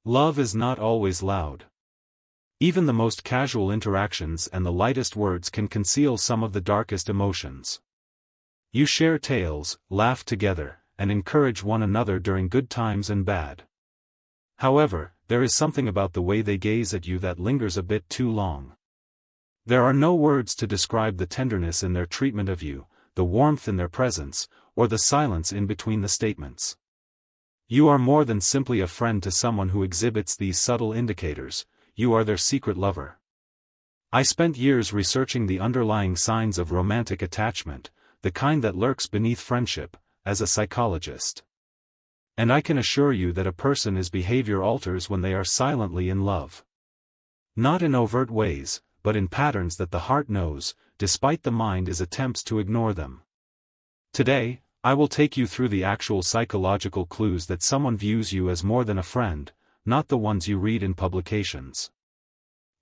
Love is not always loud. Even the most casual interactions and the lightest words can conceal some of the darkest emotions. You share tales, laugh together, and encourage one another during good times and bad. However, there is something about the way they gaze at you that lingers a bit too long. There are no words to describe the tenderness in their treatment of you, the warmth in their presence, or the silence in between the statements. You are more than simply a friend to someone who exhibits these subtle indicators, you are their secret lover. I spent years researching the underlying signs of romantic attachment, the kind that lurks beneath friendship, as a psychologist. And I can assure you that a person's behavior alters when they are silently in love. Not in overt ways, but in patterns that the heart knows, despite the mind's attempts to ignore them. Today, I will take you through the actual psychological clues that someone views you as more than a friend, not the ones you read in publications.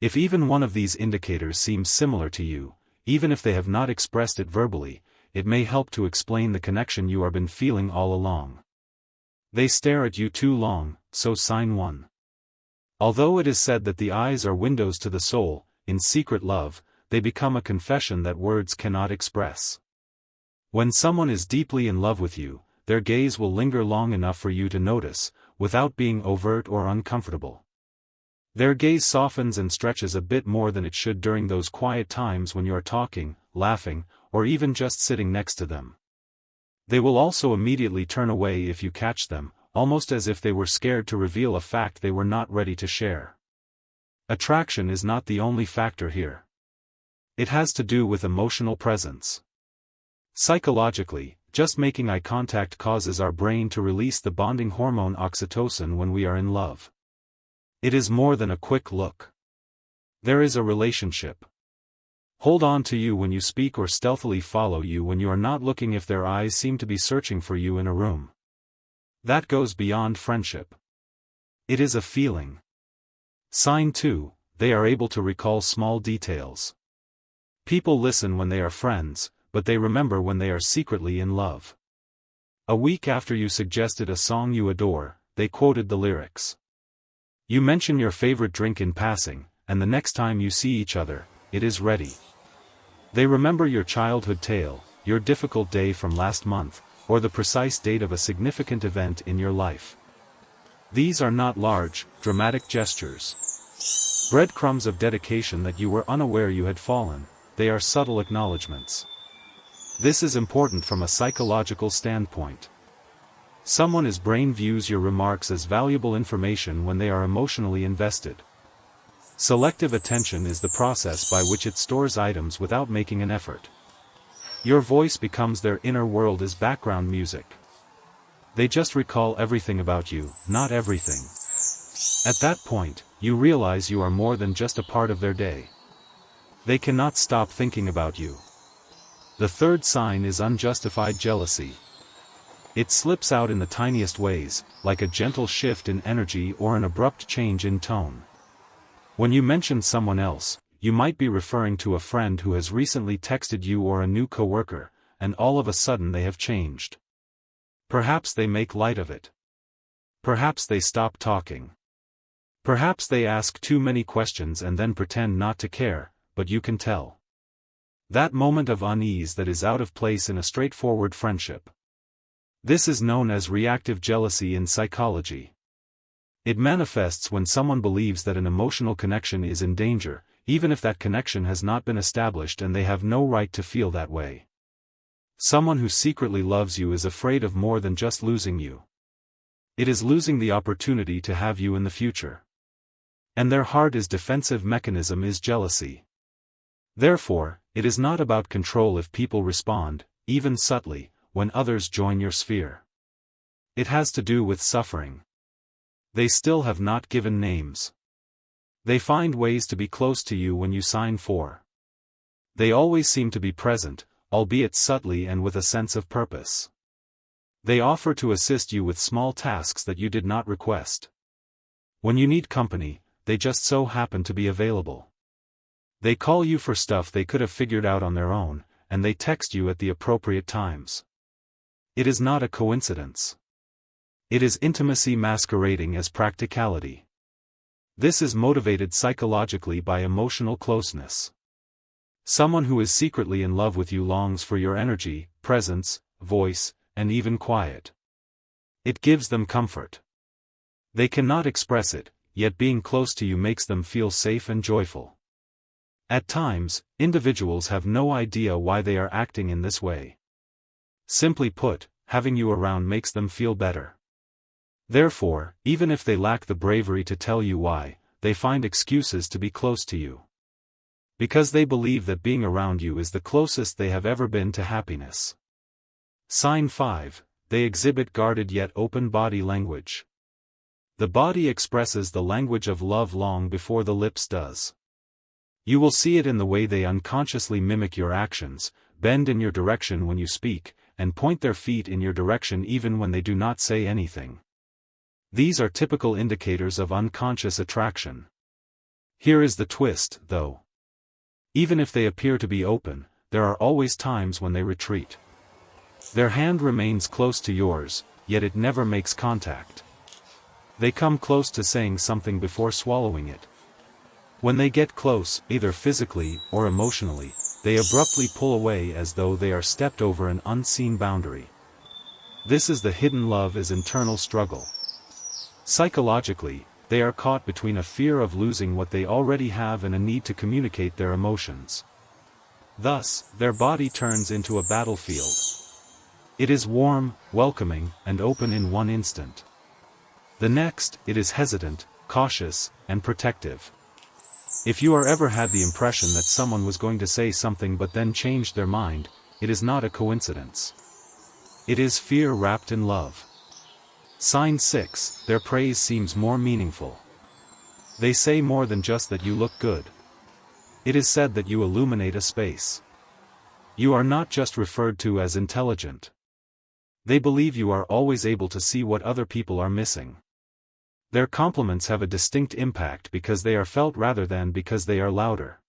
If even one of these indicators seems similar to you, even if they have not expressed it verbally, it may help to explain the connection you have been feeling all along. They stare at you too long, so sign 1. Although it is said that the eyes are windows to the soul, in secret love, they become a confession that words cannot express. When someone is deeply in love with you, their gaze will linger long enough for you to notice, without being overt or uncomfortable. Their gaze softens and stretches a bit more than it should during those quiet times when you are talking, laughing, or even just sitting next to them. They will also immediately turn away if you catch them, almost as if they were scared to reveal a fact they were not ready to share. Attraction is not the only factor here. It has to do with emotional presence. Psychologically, just making eye contact causes our brain to release the bonding hormone oxytocin when we are in love. It is more than a quick look. There is a relationship. Hold on to you when you speak or stealthily follow you when you are not looking if their eyes seem to be searching for you in a room. That goes beyond friendship. It is a feeling. Sign 2, they are able to recall small details. People listen when they are friends, but they remember when they are secretly in love. A week after you suggested a song you adore, they quoted the lyrics. You mention your favorite drink in passing, and the next time you see each other, it is ready. They remember your childhood tale, your difficult day from last month, or the precise date of a significant event in your life. These are not large, dramatic gestures. Breadcrumbs of dedication that you were unaware you had fallen, they are subtle acknowledgments. This is important from a psychological standpoint. Someone's brain views your remarks as valuable information when they are emotionally invested. Selective attention is the process by which it stores items without making an effort. Your voice becomes their inner world as background music. They just recall everything about you, not everything. At that point, you realize you are more than just a part of their day. They cannot stop thinking about you. The third sign is unjustified jealousy. It slips out in the tiniest ways, like a gentle shift in energy or an abrupt change in tone. When you mention someone else, you might be referring to a friend who has recently texted you or a new coworker, and all of a sudden they have changed. Perhaps they make light of it. Perhaps they stop talking. Perhaps they ask too many questions and then pretend not to care, but you can tell. That moment of unease that is out of place in a straightforward friendship. This is known as reactive jealousy in psychology. It manifests when someone believes that an emotional connection is in danger, even if that connection has not been established and they have no right to feel that way. Someone who secretly loves you is afraid of more than just losing you. It is losing the opportunity to have you in the future. And their hardest defensive mechanism is jealousy. Therefore, it is not about control if people respond, even subtly, when others join your sphere. It has to do with suffering. They still have not given names. They find ways to be close to you when you sign 4. They always seem to be present, albeit subtly and with a sense of purpose. They offer to assist you with small tasks that you did not request. When you need company, they just so happen to be available. They call you for stuff they could have figured out on their own, and they text you at the appropriate times. It is not a coincidence. It is intimacy masquerading as practicality. This is motivated psychologically by emotional closeness. Someone who is secretly in love with you longs for your energy, presence, voice, and even quiet. It gives them comfort. They cannot express it, yet being close to you makes them feel safe and joyful. At times, individuals have no idea why they are acting in this way. Simply put, having you around makes them feel better. Therefore, even if they lack the bravery to tell you why, they find excuses to be close to you. Because they believe that being around you is the closest they have ever been to happiness. Sign 5, they exhibit guarded yet open body language. The body expresses the language of love long before the lips does. You will see it in the way they unconsciously mimic your actions, bend in your direction when you speak, and point their feet in your direction even when they do not say anything. These are typical indicators of unconscious attraction. Here is the twist, though. Even if they appear to be open, there are always times when they retreat. Their hand remains close to yours, yet it never makes contact. They come close to saying something before swallowing it. When they get close, either physically or emotionally, they abruptly pull away as though they are stepped over an unseen boundary. This is the hidden love is internal struggle. Psychologically, they are caught between a fear of losing what they already have and a need to communicate their emotions. Thus, their body turns into a battlefield. It is warm, welcoming, and open in one instant. The next, it is hesitant, cautious, and protective. If you are ever had the impression that someone was going to say something but then changed their mind, it is not a coincidence. It is fear wrapped in love. Sign 6, their praise seems more meaningful. They say more than just that you look good. It is said that you illuminate a space. You are not just referred to as intelligent. They believe you are always able to see what other people are missing. Their compliments have a distinct impact because they are felt rather than because they are louder.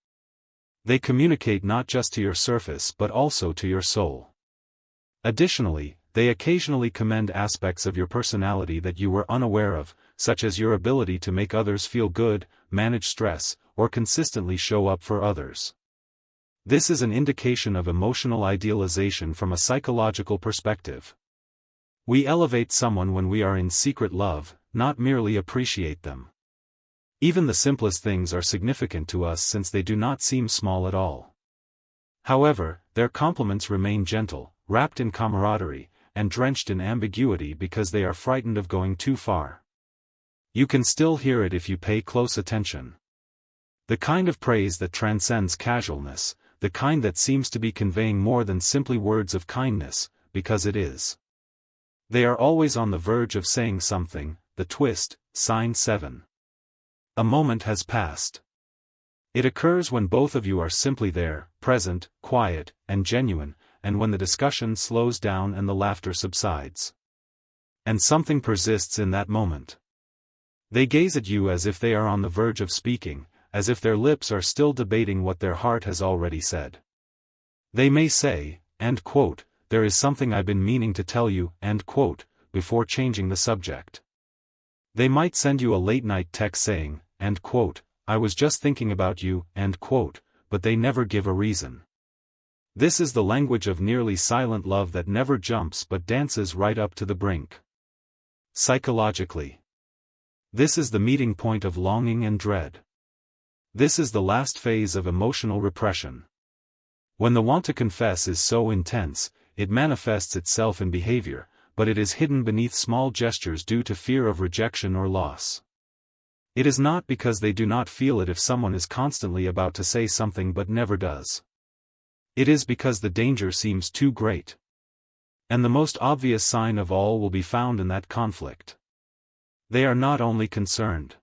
They communicate not just to your surface but also to your soul. Additionally, they occasionally commend aspects of your personality that you were unaware of, such as your ability to make others feel good, manage stress, or consistently show up for others. This is an indication of emotional idealization from a psychological perspective. We elevate someone when we are in secret love, not merely appreciate them. Even the simplest things are significant to us since they do not seem small at all. However, their compliments remain gentle, wrapped in camaraderie, and drenched in ambiguity because they are frightened of going too far. You can still hear it if you pay close attention. The kind of praise that transcends casualness, the kind that seems to be conveying more than simply words of kindness, because it is. They are always on the verge of saying something, the twist, sign 7. A moment has passed. It occurs when both of you are simply there, present, quiet, and genuine, and when the discussion slows down and the laughter subsides. And something persists in that moment. They gaze at you as if they are on the verge of speaking, as if their lips are still debating what their heart has already said. They may say, end quote, "There is something I've been meaning to tell you," end quote, before changing the subject. They might send you a late-night text saying, end quote, "I was just thinking about you," end quote, but they never give a reason. This is the language of nearly silent love that never jumps but dances right up to the brink. Psychologically, this is the meeting point of longing and dread. This is the last phase of emotional repression. When the want to confess is so intense, it manifests itself in behavior, but it is hidden beneath small gestures due to fear of rejection or loss. It is not because they do not feel it if someone is constantly about to say something but never does. It is because the danger seems too great. And the most obvious sign of all will be found in that conflict. They are not only concerned.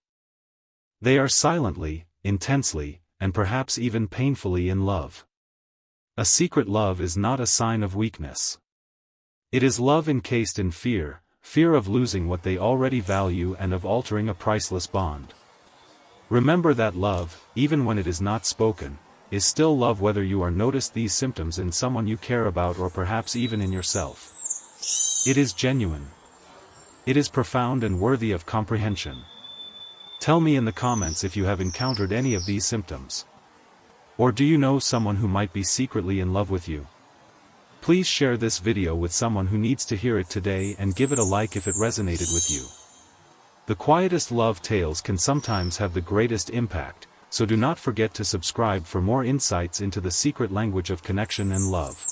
They are silently, intensely, and perhaps even painfully in love. A secret love is not a sign of weakness. It is love encased in fear, fear of losing what they already value and of altering a priceless bond. Remember that love, even when it is not spoken, is still love whether you are noticed these symptoms in someone you care about or perhaps even in yourself. It is genuine. It is profound and worthy of comprehension. Tell me in the comments if you have encountered any of these symptoms. Or do you know someone who might be secretly in love with you? Please share this video with someone who needs to hear it today and give it a like if it resonated with you. The quietest love tales can sometimes have the greatest impact, so do not forget to subscribe for more insights into the secret language of connection and love.